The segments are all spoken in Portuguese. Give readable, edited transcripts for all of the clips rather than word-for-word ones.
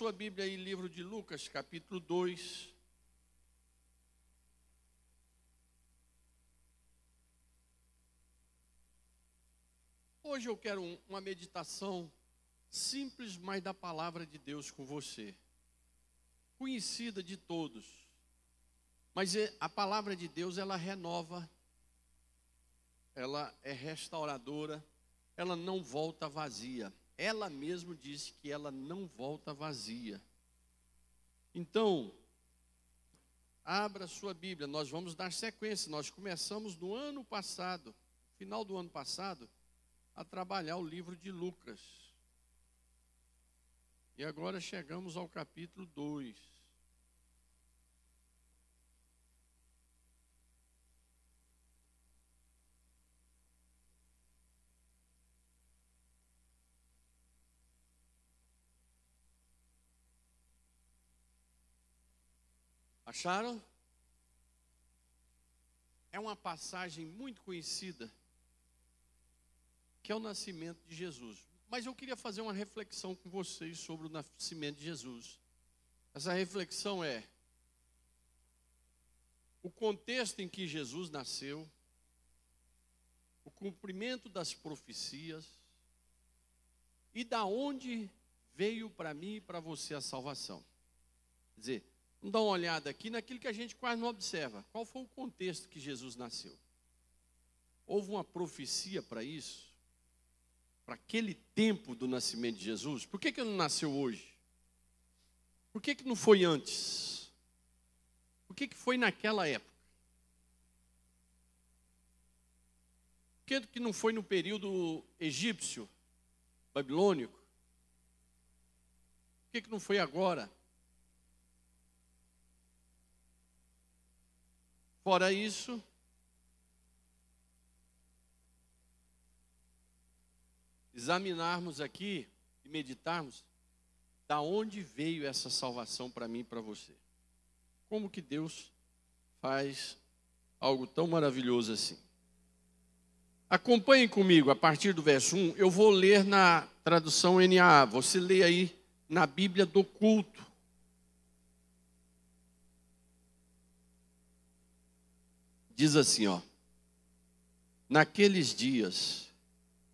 sua Bíblia aí, livro de Lucas, capítulo 2. Hoje eu quero uma meditação simples, mas da palavra de Deus com você. Conhecida de todos. Mas a palavra de Deus, ela renova, ela é restauradora, ela não volta vazia. Ela mesma disse que ela não volta vazia. Então, abra sua Bíblia, nós vamos dar sequência. Nós começamos no ano passado, final do ano passado, a trabalhar o livro de Lucas. E agora chegamos ao capítulo 2. Acharam? É uma passagem muito conhecida, que é o nascimento de Jesus. Mas eu queria fazer uma reflexão com vocês sobre o nascimento de Jesus. Essa reflexão é o contexto em que Jesus nasceu, o cumprimento das profecias e da onde veio para mim e para você a salvação. Quer dizer, vamos dar uma olhada aqui naquilo que a gente quase não observa. Qual foi o contexto que Jesus nasceu? Houve uma profecia para isso? Para aquele tempo do nascimento de Jesus? Por que ele não nasceu hoje? Por que não foi antes? Por que foi naquela época? Por que não foi no período egípcio, babilônico? Por que não foi agora? Fora isso, examinarmos aqui e meditarmos da onde veio essa salvação para mim e para você. Como que Deus faz algo tão maravilhoso assim. Acompanhem comigo a partir do verso 1. Eu vou ler na tradução NAA. Você lê aí na Bíblia do Culto. Diz assim, ó. Naqueles dias,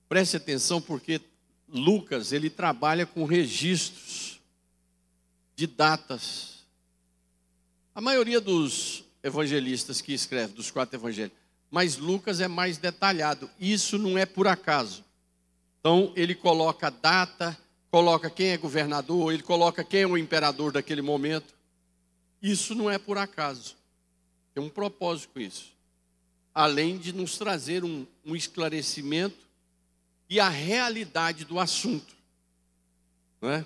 preste atenção porque Lucas, ele trabalha com registros de datas. A maioria dos evangelistas que escrevem, dos 4 evangelhos, mas Lucas é mais detalhado. Isso não é por acaso. Então, ele coloca a data, coloca quem é governador, ele coloca quem é o imperador daquele momento. Isso não é por acaso. Tem um propósito com isso. Além de nos trazer um esclarecimento e a realidade do assunto. Não é?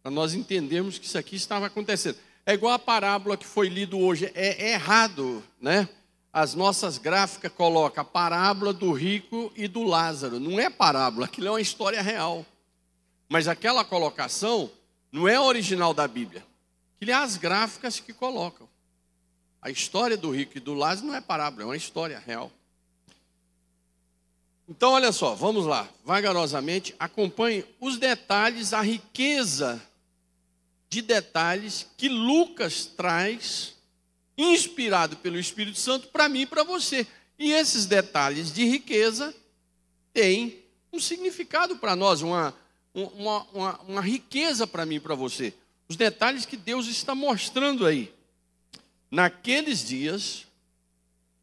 Para nós entendermos que isso aqui estava acontecendo. É igual a parábola que foi lido hoje. É errado, né? As nossas gráficas colocam a parábola do rico e do Lázaro. Não é parábola, aquilo é uma história real. Mas aquela colocação não é original da Bíblia. Aquilo é as gráficas que colocam. A história do rico e do Lázaro não é parábola, é uma história real. Então, olha só, vamos lá, vagarosamente, acompanhe os detalhes, a riqueza de detalhes que Lucas traz, inspirado pelo Espírito Santo, para mim e para você. E esses detalhes de riqueza têm um significado para nós, uma riqueza para mim e para você. Os detalhes que Deus está mostrando aí. Naqueles dias,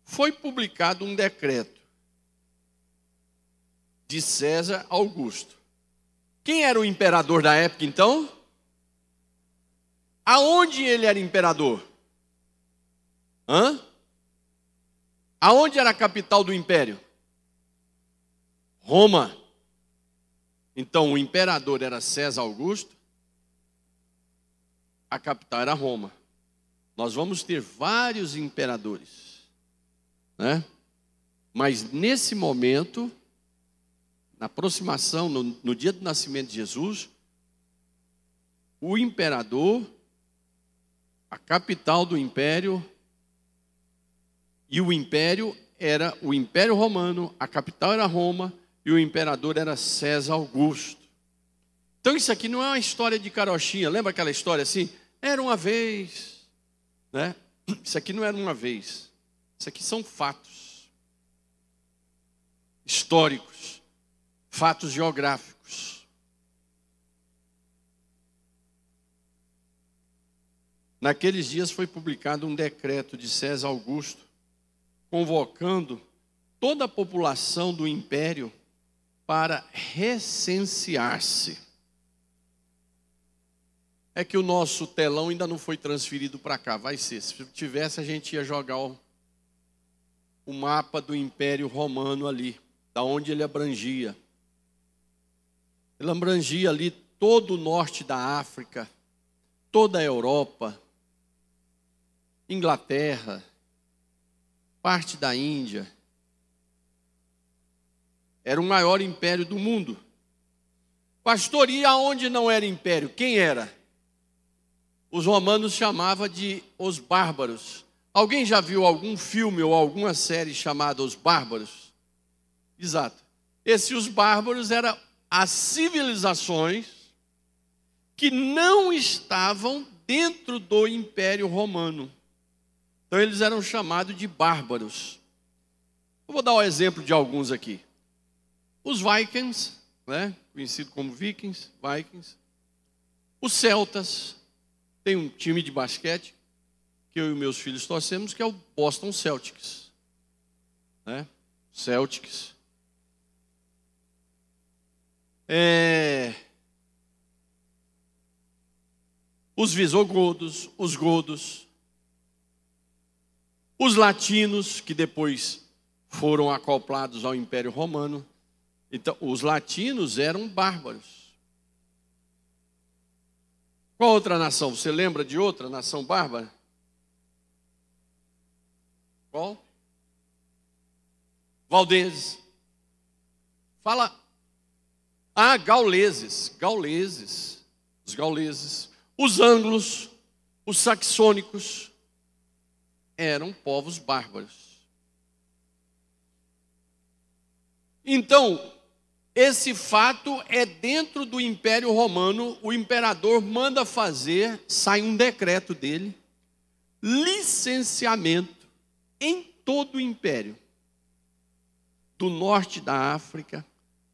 foi publicado um decreto de César Augusto. Quem era o imperador da época, então? Aonde ele era imperador? Aonde era a capital do império? Roma. Então, o imperador era César Augusto, a capital era Roma. Nós vamos ter vários imperadores, né? Mas nesse momento, na aproximação, no dia do nascimento de Jesus, o imperador, a capital do império, e o império era o Império Romano, a capital era Roma, e o imperador era César Augusto. Então isso aqui não é uma história de carochinha. Lembra aquela história assim? Era uma vez, né? Isso aqui não era uma vez. Isso aqui são fatos históricos, fatos geográficos. Naqueles dias foi publicado um decreto de César Augusto, convocando toda a população do império para recensear-se. É que o nosso telão ainda não foi transferido para cá, vai ser. Se tivesse, a gente ia jogar o mapa do Império Romano ali, da onde ele abrangia. Ele abrangia ali todo o norte da África, toda a Europa, Inglaterra, parte da Índia. Era o maior império do mundo. Pastor, e aonde não era império? Quem era? Os romanos chamavam de os bárbaros. Alguém já viu algum filme ou alguma série chamada Os Bárbaros? Exato. Os bárbaros eram as civilizações que não estavam dentro do Império Romano. Então eles eram chamados de bárbaros. Eu vou dar um exemplo de alguns aqui. Os Vikings, né? Conhecido como Vikings. Os celtas. Tem um time de basquete que eu e meus filhos torcemos, que é o Boston Celtics. Né? Celtics. Os visigodos, os godos. Os latinos, que depois foram acoplados ao Império Romano. Então, os latinos eram bárbaros. Qual outra nação? Você lembra de outra nação bárbara? Qual? Valdenses. Fala. Ah, gauleses. Os gauleses. Os ângulos, os saxônicos, eram povos bárbaros. Então, esse fato é dentro do Império Romano. O imperador manda fazer, sai um decreto dele, licenciamento em todo o império, do norte da África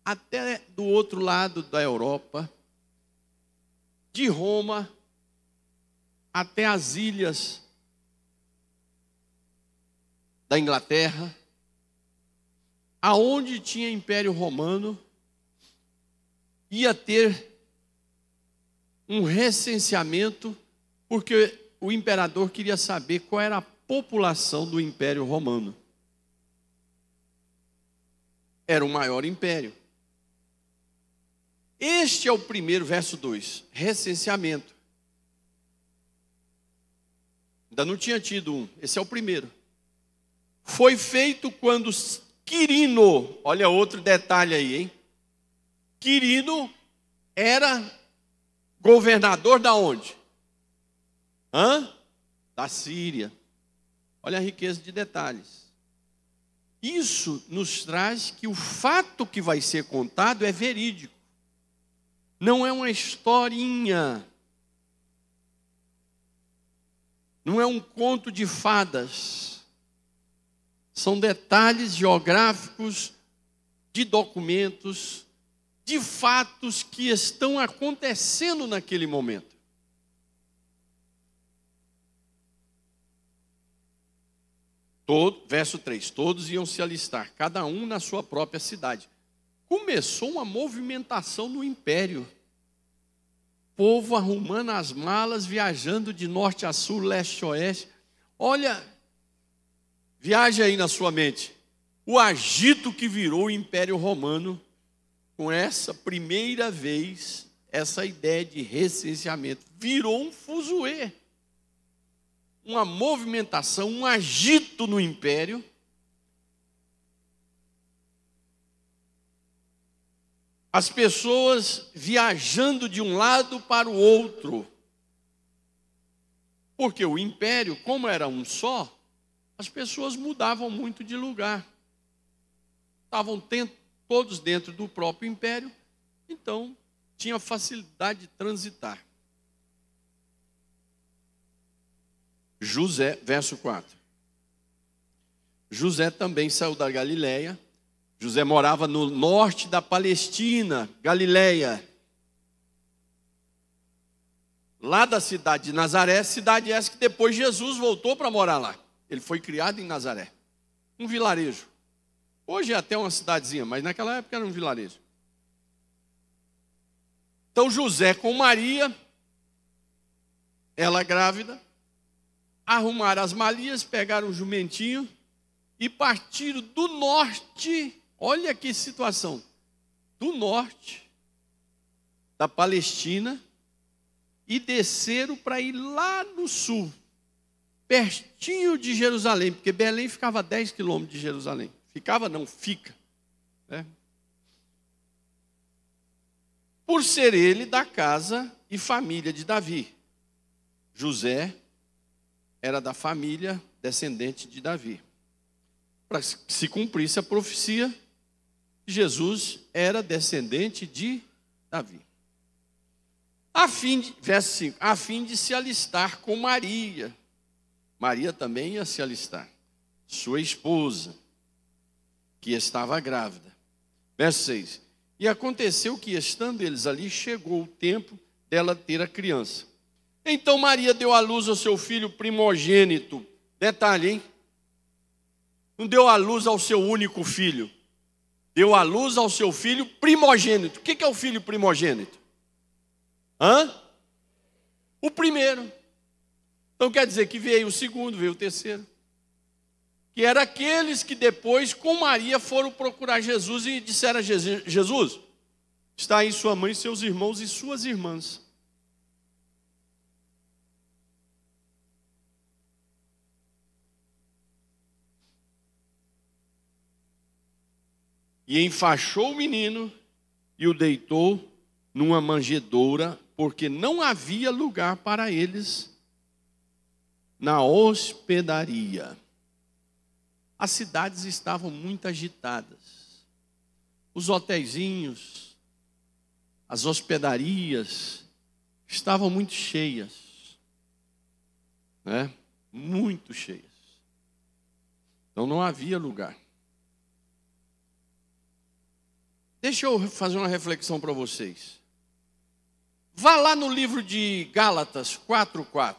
até do outro lado da Europa, de Roma até as ilhas da Inglaterra, aonde tinha Império Romano, ia ter um recenseamento, porque o imperador queria saber qual era a população do Império Romano. Era o maior império. Este é o primeiro, verso 2, recenseamento. Ainda não tinha tido um, esse é o primeiro. Foi feito quando Quirino, olha outro detalhe aí, hein? Quirino era governador da onde? Da Síria. Olha a riqueza de detalhes. Isso nos traz que o fato que vai ser contado é verídico. Não é uma historinha. Não é um conto de fadas. São detalhes geográficos, de documentos, de fatos que estão acontecendo naquele momento. Verso 3, todos iam se alistar, cada um na sua própria cidade. Começou uma movimentação no império. Povo arrumando as malas, viajando de norte a sul, leste a oeste. Olha, viaja aí na sua mente. O agito que virou o Império Romano com essa primeira vez, essa ideia de recenseamento. Virou um fuzuê. Uma movimentação, um agito no império. As pessoas viajando de um lado para o outro. Porque o império, como era um só, as pessoas mudavam muito de lugar. Estavam todos dentro do próprio império, então tinha facilidade de transitar. José, verso 4. José também saiu da Galileia. José morava no norte da Palestina, Galileia. Lá da cidade de Nazaré, cidade essa que depois Jesus voltou para morar lá. Ele foi criado em Nazaré, um vilarejo. Hoje é até uma cidadezinha, mas naquela época era um vilarejo. Então José com Maria, ela grávida, arrumaram as malinhas, pegaram o jumentinho e partiram do norte. Olha que situação, do norte da Palestina, e desceram para ir lá no sul, pertinho de Jerusalém, porque Belém ficava a 10 quilômetros de Jerusalém. Ficava não, fica. Né? Por ser ele da casa e família de Davi. José era da família descendente de Davi. Para que se cumprisse a profecia, Jesus era descendente de Davi. Verso 5, a fim de se alistar com Maria. Maria também ia se alistar, sua esposa, que estava grávida. Verso 6, e aconteceu que, estando eles ali, chegou o tempo dela ter a criança. Então Maria deu à luz ao seu filho primogênito. Detalhe, hein? Não deu à luz ao seu único filho. Deu à luz ao seu filho primogênito. O que é o filho primogênito? O primeiro. Então quer dizer que veio o segundo, veio o terceiro. Que eram aqueles que depois com Maria foram procurar Jesus e disseram a Jesus: Jesus, está aí sua mãe, seus irmãos e suas irmãs. E enfaixou o menino e o deitou numa manjedoura, porque não havia lugar para eles na hospedaria. As cidades estavam muito agitadas. Os hotelzinhos, as hospedarias estavam muito cheias. Né? Muito cheias. Então não havia lugar. Deixa eu fazer uma reflexão para vocês. Vá lá no livro de Gálatas 4:4.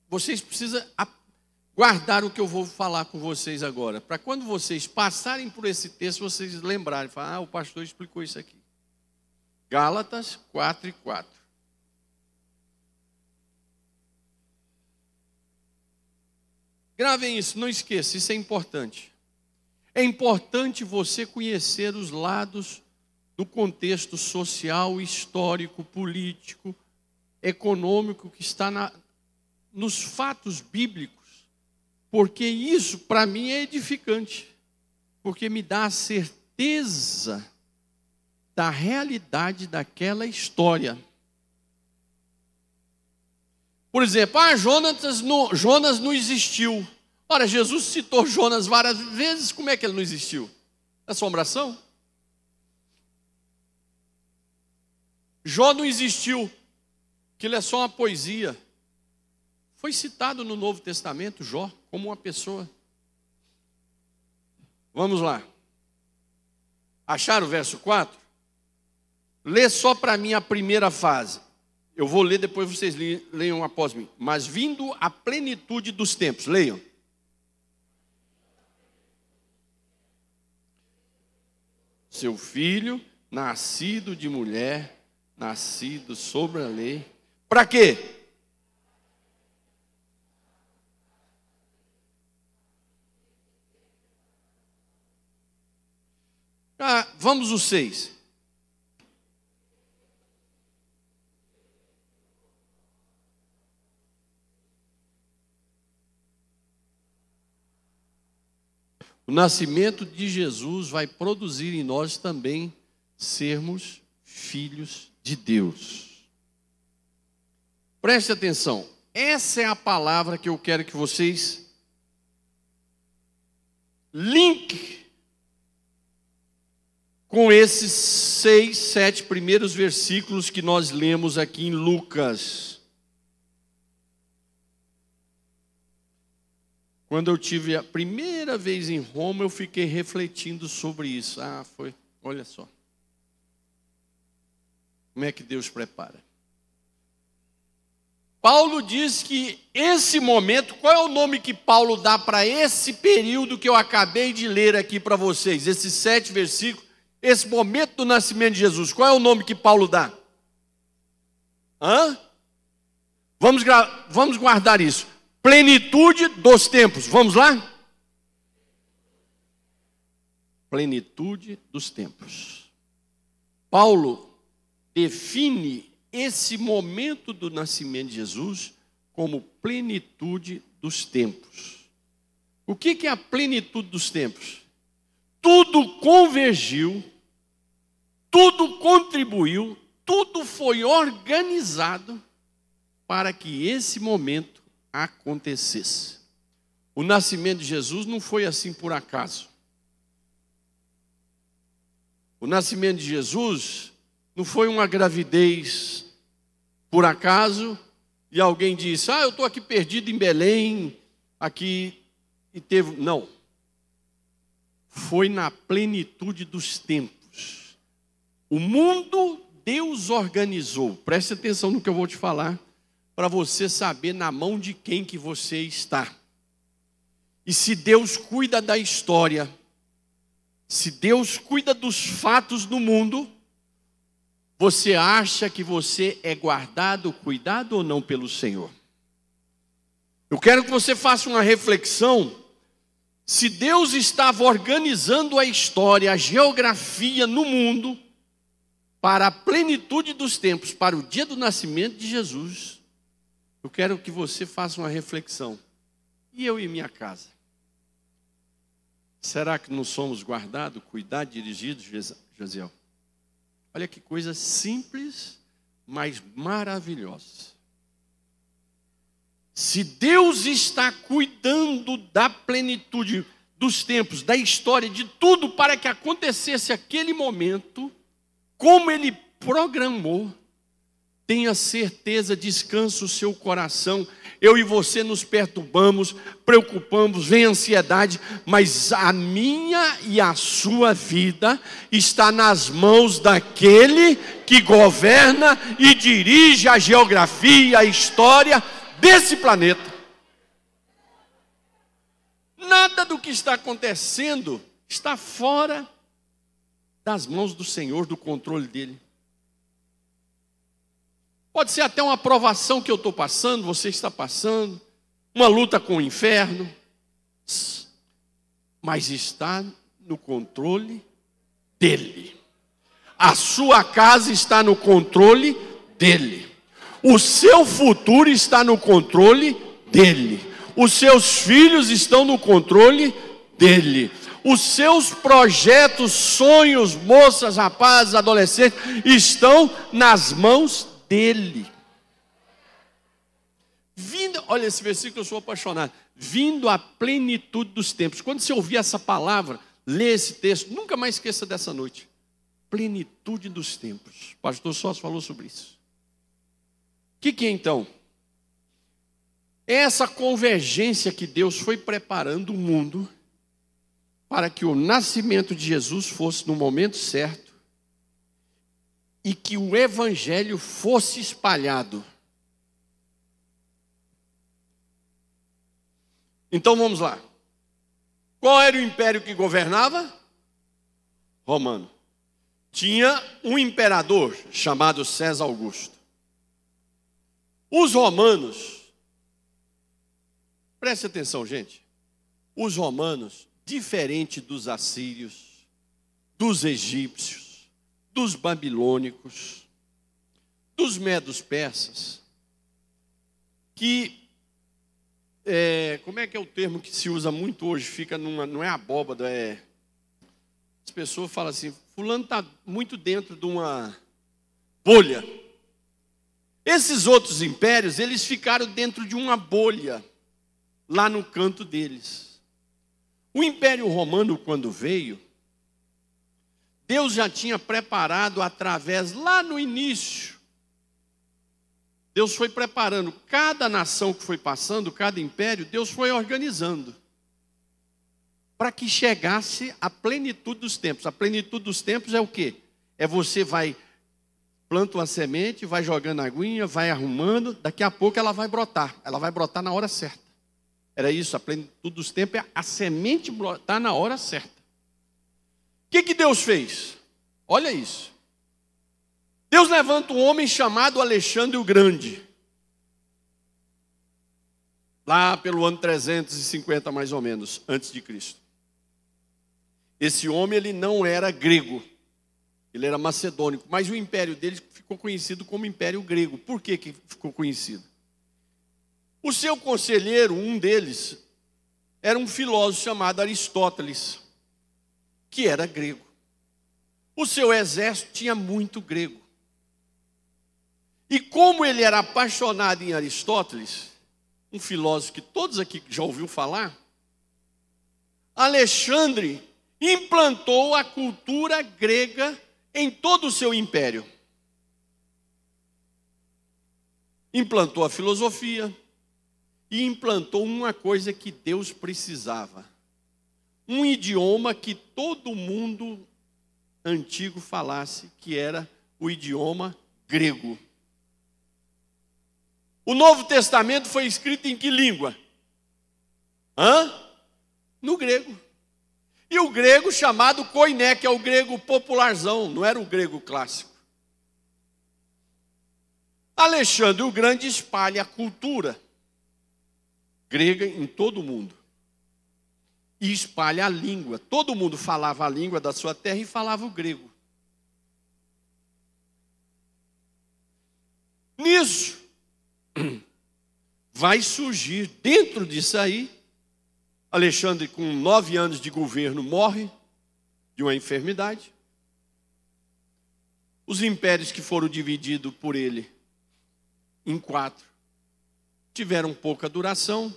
Vocês precisam guardar o que eu vou falar com vocês agora, para quando vocês passarem por esse texto, vocês lembrarem, falar, o pastor explicou isso aqui. Gálatas 4:4. Gravem isso, não esqueça, isso é importante. É importante você conhecer os lados do contexto social, histórico, político, econômico que está nos fatos bíblicos, porque isso para mim é edificante, porque me dá a certeza da realidade daquela história. Por exemplo, Jonas não existiu. Ora, Jesus citou Jonas várias vezes, como é que ele não existiu? Assombração? Jó não existiu, aquilo é só uma poesia. Foi citado no Novo Testamento, Jó, como uma pessoa. Vamos lá. Acharam o verso 4? Lê só para mim a primeira fase. Eu vou ler, depois vocês leiam após mim. Mas vindo a plenitude dos tempos, leiam. Seu filho, nascido de mulher, nascido sobre a lei. Para quê? Vamos os 6. O nascimento de Jesus vai produzir em nós também sermos filhos de Deus. Preste atenção, essa é a palavra que eu quero que vocês linkem com esses 6, 7 primeiros versículos que nós lemos aqui em Lucas. Quando eu tive a primeira vez em Roma, eu fiquei refletindo sobre isso. Olha só. Como é que Deus prepara? Paulo diz que esse momento, qual é o nome que Paulo dá para esse período que eu acabei de ler aqui para vocês? Esses 7 versículos, esse momento do nascimento de Jesus, qual é o nome que Paulo dá? Vamos guardar isso. Plenitude dos tempos. Vamos lá? Plenitude dos tempos. Paulo define esse momento do nascimento de Jesus como plenitude dos tempos. O que é a plenitude dos tempos? Tudo convergiu, tudo contribuiu, tudo foi organizado para que esse momento acontecesse. O nascimento de Jesus não foi assim por acaso. O nascimento de Jesus não foi uma gravidez por acaso e alguém disse, eu estou aqui perdido em Belém, aqui, e teve... Não. Foi na plenitude dos tempos. O mundo Deus organizou. Preste atenção no que eu vou te falar, para você saber na mão de quem que você está. E se Deus cuida da história, se Deus cuida dos fatos do mundo, você acha que você é guardado, cuidado ou não pelo Senhor? Eu quero que você faça uma reflexão. Se Deus estava organizando a história, a geografia no mundo, para a plenitude dos tempos, para o dia do nascimento de Jesus, eu quero que você faça uma reflexão. E eu e minha casa? Será que não somos guardados, cuidados, dirigidos, Josiel? Olha que coisa simples, mas maravilhosa. Se Deus está cuidando da plenitude dos tempos, da história, de tudo para que acontecesse aquele momento, como Ele programou, tenha certeza, descansa o seu coração. Eu e você nos perturbamos, preocupamos, vem ansiedade, mas a minha e a sua vida está nas mãos daquele que governa e dirige a geografia, a história desse planeta. Nada do que está acontecendo está fora das mãos do Senhor, do controle dele. Pode ser até uma provação que eu estou passando, você está passando, uma luta com o inferno, mas está no controle dele. A sua casa está no controle dele. O seu futuro está no controle dele. Os seus filhos estão no controle dele. Os seus projetos, sonhos, moças, rapazes, adolescentes, estão nas mãos dele. Olha esse versículo, eu sou apaixonado. Vindo à plenitude dos tempos. Quando você ouvir essa palavra, lê esse texto, nunca mais esqueça dessa noite. Plenitude dos tempos. O pastor Sócio falou sobre isso. O que é então? É essa convergência que Deus foi preparando o mundo para que o nascimento de Jesus fosse no momento certo e que o evangelho fosse espalhado. Então vamos lá. Qual era o império que governava? Romano. Tinha um imperador chamado César Augusto. Os romanos, preste atenção, gente. Os romanos, diferente dos assírios, dos egípcios, dos babilônicos, dos medos persas, que, como é que é o termo que se usa muito hoje? Fica não é abóbada, as pessoas falam assim, fulano está muito dentro de uma bolha. Esses outros impérios, eles ficaram dentro de uma bolha, lá no canto deles. O Império Romano, quando veio, Deus já tinha preparado através, lá no início. Deus foi preparando cada nação que foi passando, cada império, Deus foi organizando. Para que chegasse a plenitude dos tempos. A plenitude dos tempos é o quê? É você planta uma semente, vai jogando aguinha, vai arrumando, daqui a pouco ela vai brotar. Ela vai brotar na hora certa. Era isso, a plenitude dos tempos é a semente brotar na hora certa. O que Deus fez? Olha isso. Deus levanta um homem chamado Alexandre o Grande. Lá pelo ano 350 mais ou menos, antes de Cristo. Esse homem, ele não era grego. Ele era macedônico, mas o império dele ficou conhecido como Império Grego. Por que ficou conhecido? O seu conselheiro, um deles, era um filósofo chamado Aristóteles, que era grego. O seu exército tinha muito grego. E como ele era apaixonado em Aristóteles, um filósofo que todos aqui já ouviu falar, Alexandre implantou a cultura grega em todo o seu império. Implantou a filosofia e implantou uma coisa que Deus precisava. Um idioma que todo mundo antigo falasse, que era o idioma grego. O Novo Testamento foi escrito em que língua? No grego. E o grego chamado koiné, que é o grego popularzão, não era o grego clássico. Alexandre o Grande espalha a cultura grega em todo o mundo. E espalha a língua. Todo mundo falava a língua da sua terra e falava o grego. Nisso, vai surgir dentro disso aí, Alexandre, com 9 anos de governo, morre de uma enfermidade. Os impérios que foram divididos por ele em 4 tiveram pouca duração.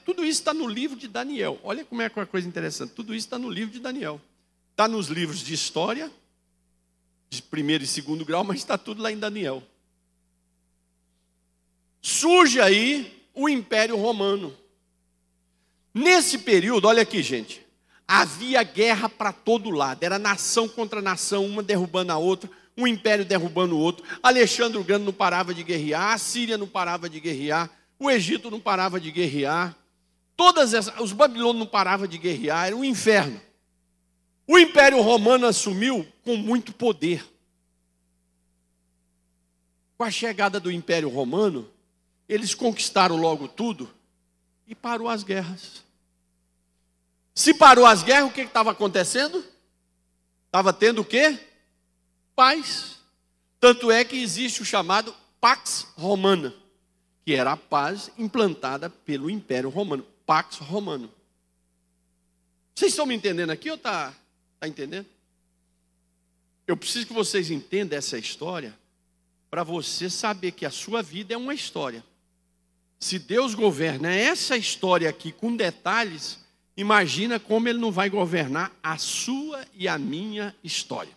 Tudo isso está no livro de Daniel. Olha como é uma coisa interessante. Tudo isso está no livro de Daniel. Está nos livros de história, de 1º e 2º grau, mas está tudo lá em Daniel. Surge aí o Império Romano. Nesse período, olha aqui, gente, havia guerra para todo lado. Era nação contra nação, uma derrubando a outra, um império derrubando o outro. Alexandre o Grande não parava de guerrear, a Síria não parava de guerrear, o Egito não parava de guerrear, os babilônios não paravam de guerrear, era um inferno. O Império Romano assumiu com muito poder. Com a chegada do Império Romano, eles conquistaram logo tudo e parou as guerras. Se parou as guerras, o que estava acontecendo? Estava tendo o quê? Paz. Tanto é que existe o chamado Pax Romana, que era a paz implantada pelo Império Romano. Pax Romano. Vocês estão me entendendo aqui ou está entendendo? Eu preciso que vocês entendam essa história para você saber que a sua vida é uma história. Se Deus governa essa história aqui com detalhes, imagina como Ele não vai governar a sua e a minha história.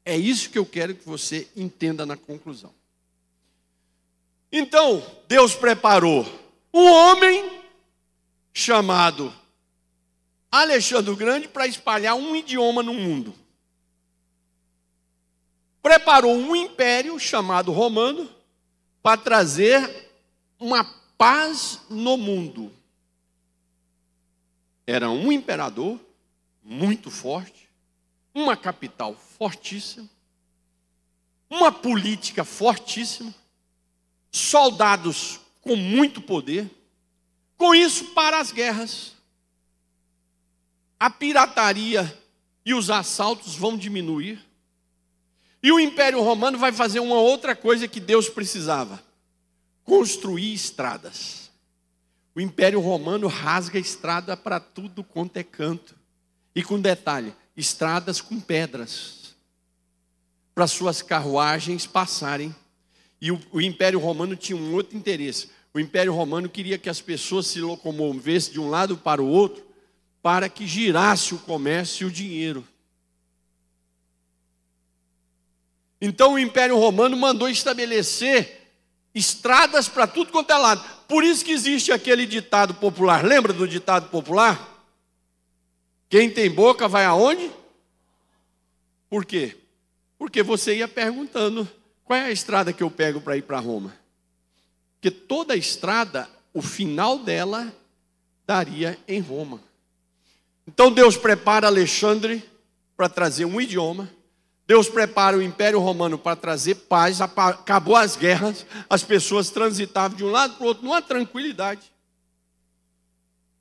É isso que eu quero que você entenda na conclusão. Então, Deus preparou um homem chamado Alexandre o Grande para espalhar um idioma no mundo. Preparou um império chamado Romano para trazer uma paz no mundo. Era um imperador muito forte, uma capital fortíssima, uma política fortíssima, soldados com muito poder. Com isso, para as guerras, a pirataria e os assaltos vão diminuir. E o Império Romano vai fazer uma outra coisa que Deus precisava: construir estradas. O Império Romano rasga estrada para tudo quanto é canto. E com detalhe, estradas com pedras, para suas carruagens passarem. E o Império Romano tinha um outro interesse. O Império Romano queria que as pessoas se locomovessem de um lado para o outro, para que girasse o comércio e o dinheiro. Então o Império Romano mandou estabelecer estradas para tudo quanto é lado. Por isso que existe aquele ditado popular. Lembra do ditado popular? Quem tem boca vai aonde? Por quê? Porque você ia perguntando, qual é a estrada que eu pego para ir para Roma? Porque toda estrada, o final dela, daria em Roma. Então Deus prepara Alexandre para trazer um idioma. Deus prepara o Império Romano para trazer paz. Acabou as guerras, as pessoas transitavam de um lado para o outro numa tranquilidade.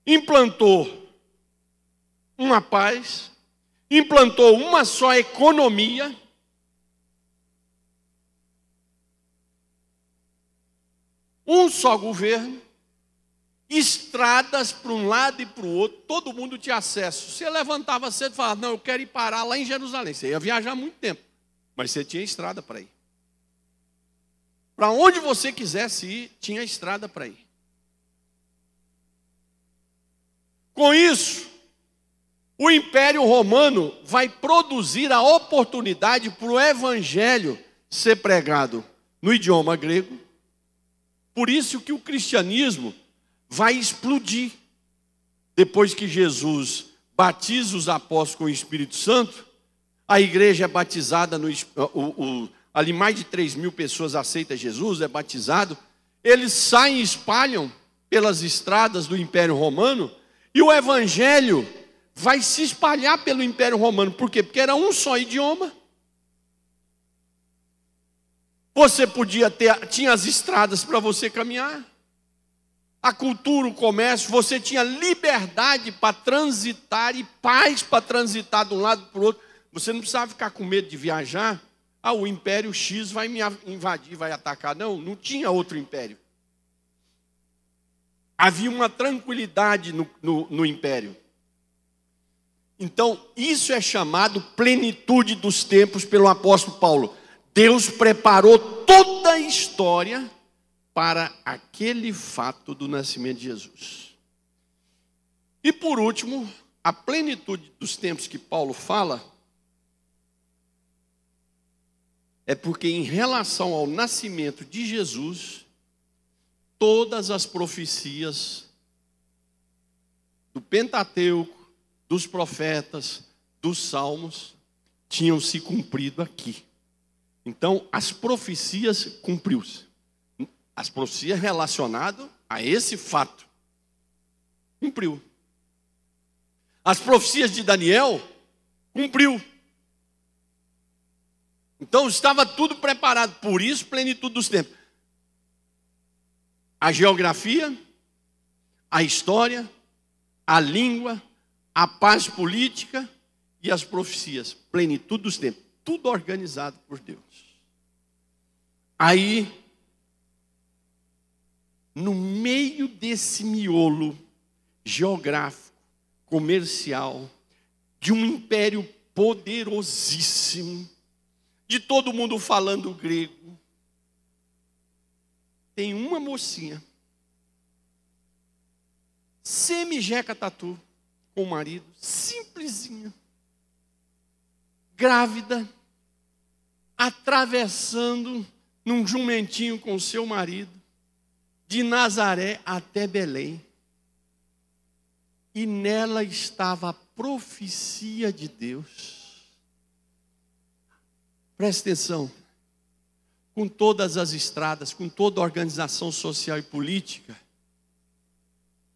Implantou uma paz, implantou uma só economia. Um só governo, estradas para um lado e para o outro, todo mundo tinha acesso. Você levantava cedo e falava, não, eu quero ir parar lá em Jerusalém. Você ia viajar muito tempo, mas você tinha estrada para ir. Para onde você quisesse ir, tinha estrada para ir. Com isso, o Império Romano vai produzir a oportunidade para o Evangelho ser pregado no idioma grego. Por isso que o cristianismo vai explodir. Depois que Jesus batiza os apóstolos com o Espírito Santo, a igreja é batizada, ali mais de 3.000 pessoas aceitam Jesus, é batizado. Eles saem e espalham pelas estradas do Império Romano, e o Evangelho vai se espalhar pelo Império Romano. Por quê? Porque era um só idioma. Você tinha as estradas para você caminhar. A cultura, o comércio, você tinha liberdade para transitar e paz para transitar de um lado para o outro. Você não precisava ficar com medo de viajar. O Império X vai me invadir, vai atacar. Não, não tinha outro império. Havia uma tranquilidade no império. Então, isso é chamado plenitude dos tempos pelo apóstolo Paulo. Deus preparou toda a história para aquele fato do nascimento de Jesus. E por último, a plenitude dos tempos que Paulo fala é porque em relação ao nascimento de Jesus, todas as profecias do Pentateuco, dos profetas, dos salmos, tinham se cumprido aqui. Então, as profecias cumpriu-se. As profecias relacionadas a esse fato cumpriu. As profecias de Daniel cumpriu. Então, estava tudo preparado. Por isso, plenitude dos tempos. A geografia, a história, a língua, a paz política e as profecias. Plenitude dos tempos. Tudo organizado por Deus. Aí, no meio desse miolo geográfico, comercial, de um império poderosíssimo, de todo mundo falando grego, tem uma mocinha, semi-jeca tatu, com o marido, simplesinha, grávida, atravessando num jumentinho com seu marido, de Nazaré até Belém. E nela estava a profecia de Deus. Preste atenção. Com todas as estradas, com toda a organização social e política,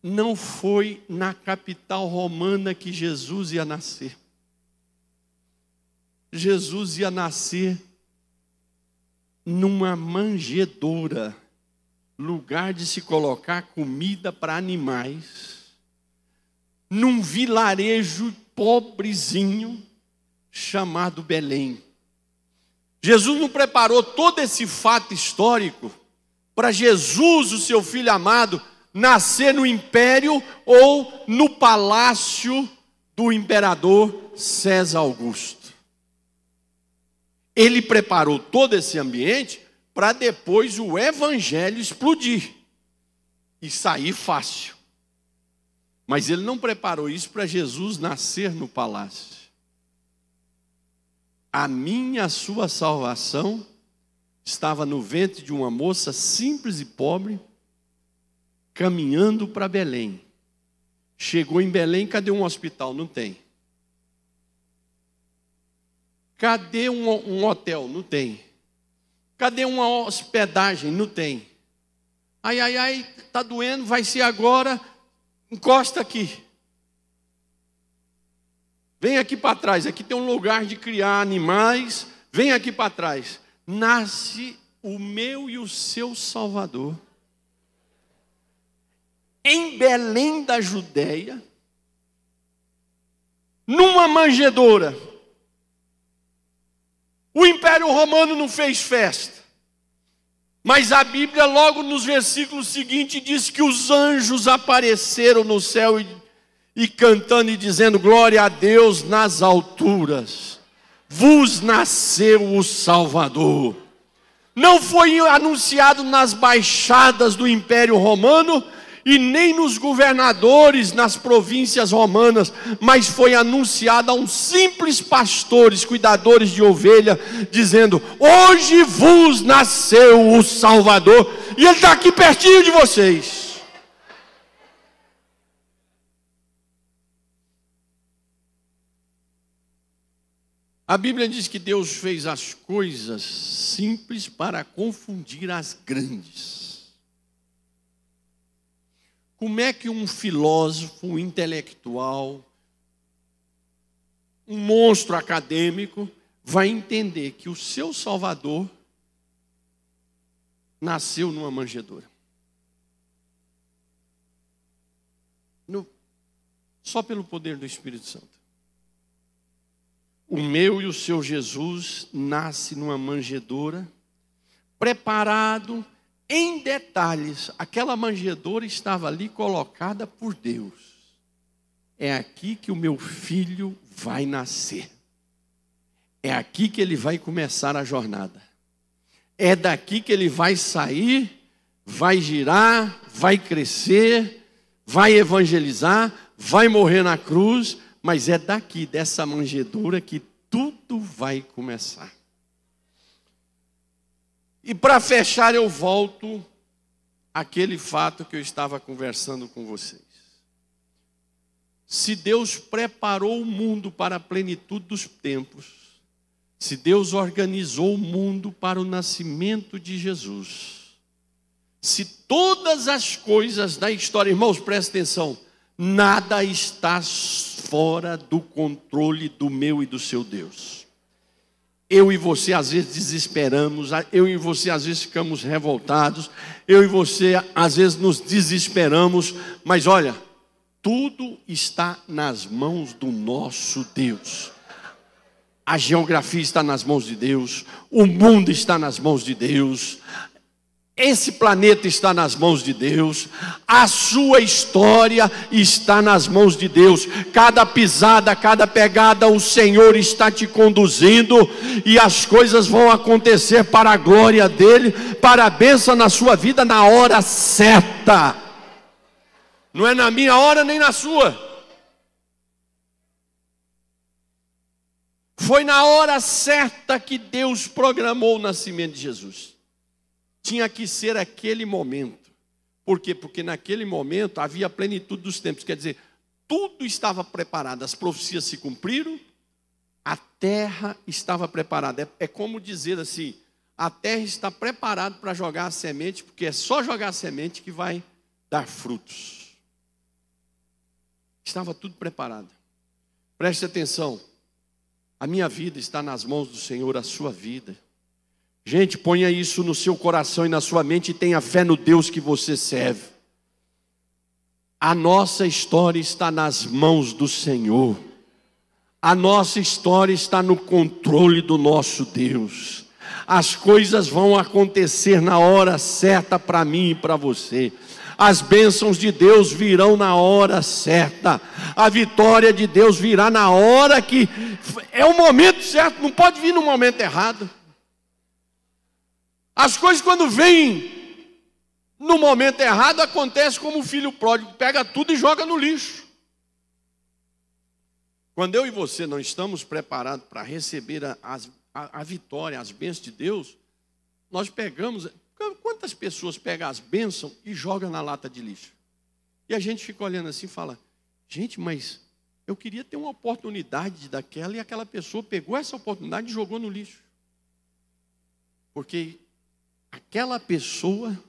não foi na capital romana que Jesus ia nascer. Jesus ia nascer numa manjedoura, lugar de se colocar comida para animais, num vilarejo pobrezinho chamado Belém. Jesus não preparou todo esse fato histórico para Jesus, o seu filho amado, nascer no império ou no palácio do imperador César Augusto. Ele preparou todo esse ambiente para depois o evangelho explodir e sair fácil. Mas ele não preparou isso para Jesus nascer no palácio. a minha, a sua salvação estava no ventre de uma moça simples e pobre, caminhando para Belém. Chegou em Belém, cadê um hospital? Não tem. Cadê um hotel? Não tem. Cadê uma hospedagem? Não tem. Ai, tá doendo, vai ser agora, encosta aqui. Vem aqui para trás, aqui tem um lugar de criar animais, vem aqui para trás. Nasce o meu e o seu Salvador. Em Belém da Judéia, numa manjedoura. O Império Romano não fez festa, mas a Bíblia logo nos versículos seguintes diz que os anjos apareceram no céu e cantando e dizendo: glória a Deus nas alturas, vos nasceu o Salvador. Não foi anunciado nas baixadas do Império Romano e nem nos governadores nas províncias romanas, mas foi anunciado a uns simples pastores, cuidadores de ovelha, dizendo: hoje vos nasceu o Salvador, e Ele está aqui pertinho de vocês. A Bíblia diz que Deus fez as coisas simples para confundir as grandes. Como é que um filósofo, um intelectual, um monstro acadêmico vai entender que o seu Salvador nasceu numa manjedoura? Só pelo poder do Espírito Santo. O meu e o seu Jesus nasce numa manjedoura, preparado em detalhes. Aquela manjedoura estava ali colocada por Deus. É aqui que o meu filho vai nascer. É aqui que ele vai começar a jornada. É daqui que ele vai sair, vai girar, vai crescer, vai evangelizar, vai morrer na cruz, mas é daqui, dessa manjedoura, que tudo vai começar. E para fechar, eu volto àquele fato que eu estava conversando com vocês. Se Deus preparou o mundo para a plenitude dos tempos, se Deus organizou o mundo para o nascimento de Jesus, se todas as coisas da história, irmãos, prestem atenção, nada está fora do controle do meu e do seu Deus. Eu e você às vezes desesperamos, eu e você às vezes ficamos revoltados, eu e você às vezes nos desesperamos, mas olha, tudo está nas mãos do nosso Deus. A geografia está nas mãos de Deus, o mundo está nas mãos de Deus, esse planeta está nas mãos de Deus, a sua história está nas mãos de Deus. Cada pisada, cada pegada, o Senhor está te conduzindo, e as coisas vão acontecer para a glória dEle, para a bênção na sua vida, na hora certa. Não é na minha hora nem na sua. Foi na hora certa que Deus programou o nascimento de Jesus. Tinha que ser aquele momento. Por quê? Porque naquele momento havia a plenitude dos tempos. Quer dizer, tudo estava preparado. As profecias se cumpriram. A terra estava preparada. É como dizer assim, a terra está preparada para jogar a semente, porque é só jogar a semente que vai dar frutos. Estava tudo preparado. Preste atenção. A minha vida está nas mãos do Senhor, a sua vida. Gente, ponha isso no seu coração e na sua mente e tenha fé no Deus que você serve. A nossa história está nas mãos do Senhor. A nossa história está no controle do nosso Deus. As coisas vão acontecer na hora certa para mim e para você. As bênçãos de Deus virão na hora certa. A vitória de Deus virá na hora que é o momento certo, não pode vir no momento errado. As coisas quando vêm no momento errado, acontece como o filho pródigo, pega tudo e joga no lixo. Quando eu e você não estamos preparados para receber a vitória, as bênçãos de Deus, nós pegamos... Quantas pessoas pegam as bênçãos e jogam na lata de lixo? E a gente fica olhando assim e fala, gente, mas eu queria ter uma oportunidade daquela, e aquela pessoa pegou essa oportunidade e jogou no lixo. Porque aquela pessoa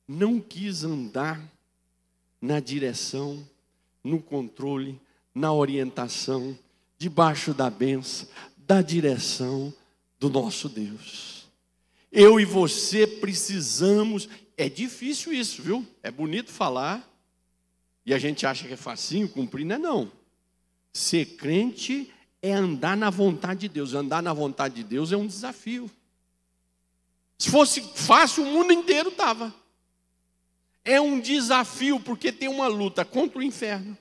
não quis andar na direção, no controle, na orientação, debaixo da bênção, da direção do nosso Deus. Eu e você precisamos, é difícil isso, viu? É bonito falar, e a gente acha que é facinho cumprir, não é não. Ser crente é andar na vontade de Deus. Andar na vontade de Deus é um desafio. Se fosse fácil, o mundo inteiro estava. É um desafio, porque tem uma luta contra o inferno,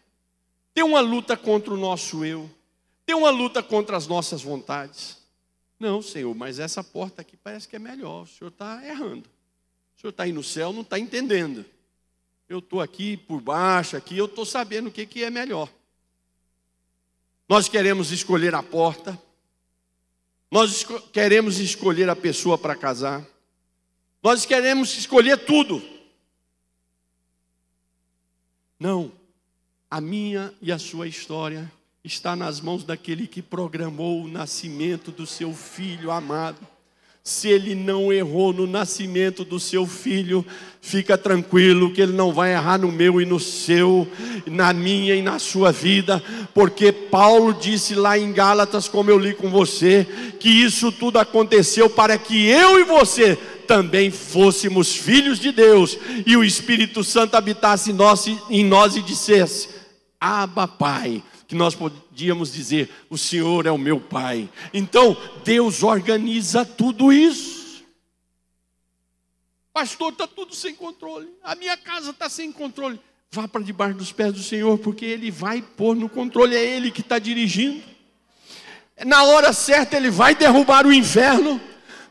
tem uma luta contra o nosso eu, tem uma luta contra as nossas vontades. Não, Senhor, mas essa porta aqui parece que é melhor. O Senhor está errando. O Senhor está aí no céu, não está entendendo. Eu estou aqui por baixo, aqui, eu estou sabendo o que é melhor. Nós queremos escolher a porta. Nós queremos escolher a pessoa para casar. Nós queremos escolher tudo. Não, a minha e a sua história está nas mãos daquele que programou o nascimento do seu filho amado. Se ele não errou no nascimento do seu filho, fica tranquilo que ele não vai errar no meu e no seu, na minha e na sua vida, porque Paulo disse lá em Gálatas, como eu li com você, que isso tudo aconteceu para que eu e você também fôssemos filhos de Deus, e o Espírito Santo habitasse em nós e dissesse, Abba, Pai. Que nós podíamos dizer, o Senhor é o meu Pai. Então, Deus organiza tudo isso. Pastor, está tudo sem controle. A minha casa está sem controle. Vá para debaixo dos pés do Senhor, porque Ele vai pôr no controle. É Ele que está dirigindo. Na hora certa Ele vai derrubar o inferno.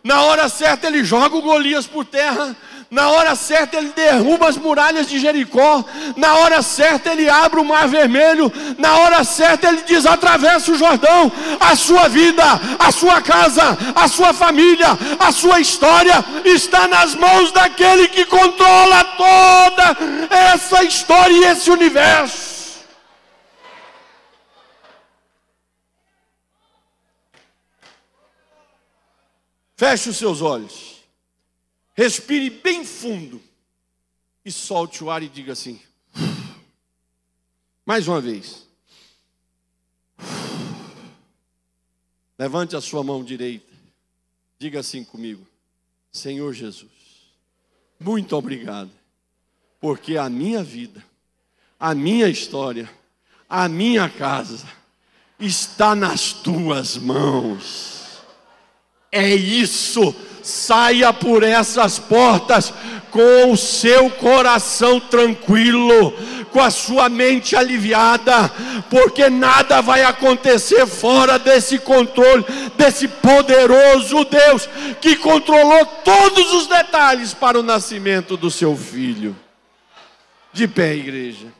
Na hora certa Ele joga o Golias por terra. Na hora certa Ele derruba as muralhas de Jericó. Na hora certa Ele abre o mar vermelho. Na hora certa Ele desatravessa o Jordão. A sua vida, a sua casa, a sua família, a sua história está nas mãos daquele que controla toda essa história e esse universo. Feche os seus olhos. Respire bem fundo e solte o ar e diga assim. Mais uma vez. Levante a sua mão direita. Diga assim comigo. Senhor Jesus, muito obrigado, porque a minha vida, a minha história, a minha casa está nas tuas mãos. É isso. Saia por essas portas com o seu coração tranquilo, com a sua mente aliviada, porque nada vai acontecer fora desse controle, desse poderoso Deus, que controlou todos os detalhes para o nascimento do seu filho. De pé, igreja.